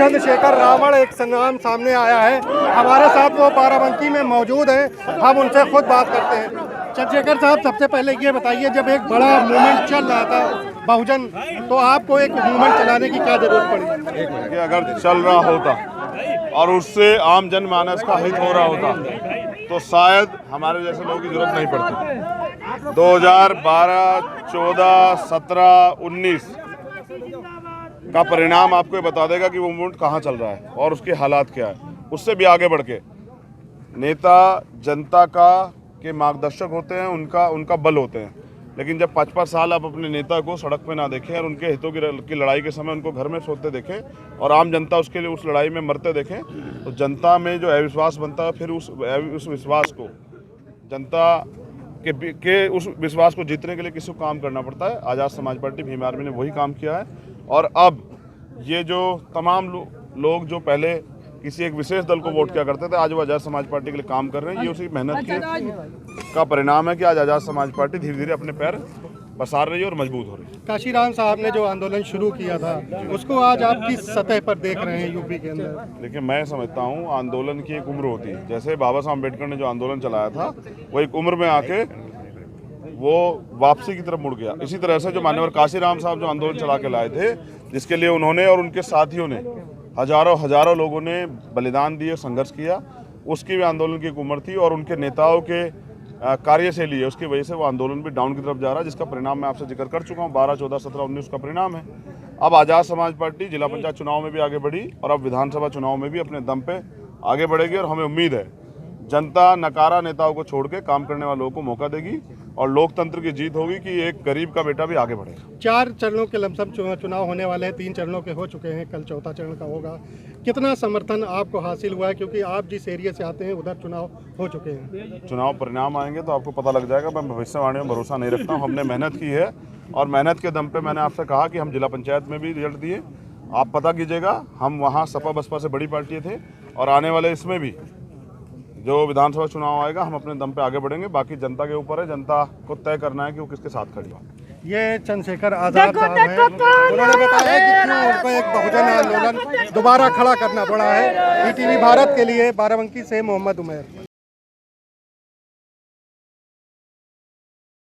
चंद्रशेखर रावण एक नाम सामने आया है, हमारे साथ वो बाराबंकी में मौजूद हैं, हम उनसे खुद बात करते हैं। चंद्रशेखर साहब, सबसे पहले ये बताइए, जब एक बड़ा मूवमेंट चल रहा था बहुजन, तो आपको एक मूवमेंट चलाने की क्या जरूरत पड़ी? कि अगर चल रहा होता और उससे आम जनमानस का हित हो रहा होता तो शायद हमारे जैसे लोगों की जरूरत नहीं पड़ती। 2012, 14, 17, 19 का परिणाम आपको ये बता देगा कि वो मूवमेंट कहाँ चल रहा है और उसके हालात क्या है। उससे भी आगे बढ़ के नेता जनता के मार्गदर्शक होते हैं, उनका बल होते हैं, लेकिन जब 5-5 साल आप अपने नेता को सड़क पे ना देखें और उनके हितों की लड़ाई के समय उनको घर में सोते देखें और आम जनता उसके लिए उस लड़ाई में मरते देखें, तो जनता में जो अविश्वास बनता है, फिर उस विश्वास को जनता के उस विश्वास को जीतने के लिए किसी को काम करना पड़ता है। आज़ाद समाज पार्टी भीम आर्मी ने वही काम किया है और अब ये जो तमाम लोग जो पहले किसी एक विशेष दल को वोट किया करते थे, आज वो आज़ाद समाज पार्टी के लिए काम कर रहे हैं। ये उसी मेहनत का परिणाम है कि आज आज़ाद समाज पार्टी धीरे धीरे अपने पैर पसार रही है और मजबूत हो रही है। काशीराम साहब ने जो आंदोलन शुरू किया था, उसको आज आप किस सतह पर देख रहे हैं यूपी के अंदर? देखिए, मैं समझता हूँ आंदोलन की एक उम्र होती है। जैसे बाबा साहब अम्बेडकर ने जो आंदोलन चलाया था, वो एक उम्र में आके वो वापसी की तरफ मुड़ गया। इसी तरह से जो मान्यवर काशीराम साहब जो आंदोलन चला के लाए थे, जिसके लिए उन्होंने और उनके साथियों ने हजारों लोगों ने बलिदान दिए, संघर्ष किया, उसकी भी आंदोलन की एक उम्र थी और उनके नेताओं के कार्यशैली है, उसकी वजह से वो आंदोलन भी डाउन की तरफ जा रहा है, जिसका परिणाम मैं आपसे जिक्र कर चुका हूँ। 12, 14, 17, 19 का परिणाम है। अब आज़ाद समाज पार्टी जिला पंचायत चुनाव में भी आगे बढ़ी और अब विधानसभा चुनाव में भी अपने दम पे आगे बढ़ेगी और हमें उम्मीद है जनता नकारा नेताओं को छोड़ के काम करने वालों को मौका देगी और लोकतंत्र की जीत होगी कि एक गरीब का बेटा भी आगे बढ़ेगा। 4 चरणों के लमसम चुनाव होने वाले हैं, 3 चरणों के हो चुके हैं, कल 4था चरण का होगा। कितना समर्थन आपको हासिल हुआ है, क्योंकि आप जिस एरिया से आते हैं उधर चुनाव हो चुके हैं? चुनाव परिणाम आएंगे तो आपको पता लग जाएगा। मैं भविष्यवाणी में भरोसा नहीं रखता हूँ। हमने मेहनत की है और मेहनत के दम पे मैंने आपसे कहा कि हम जिला पंचायत में भी रिजल्ट दिए। आप पता कीजिएगा, हम वहाँ सपा बसपा से बड़ी पार्टी थे और आने वाले इसमें भी जो विधानसभा चुनाव आएगा हम अपने दम पे आगे बढ़ेंगे। बाकी जनता के ऊपर है, जनता को तय करना है कि वो किसके साथ खड़ी हो। ये चंद्रशेखर आजाद साहब हैं, उन्होंने बताया कि क्यों उनको एक बहुजन आंदोलन दोबारा खड़ा करना पड़ा है। ईटीवी भारत के लिए बाराबंकी से मोहम्मद उमैर।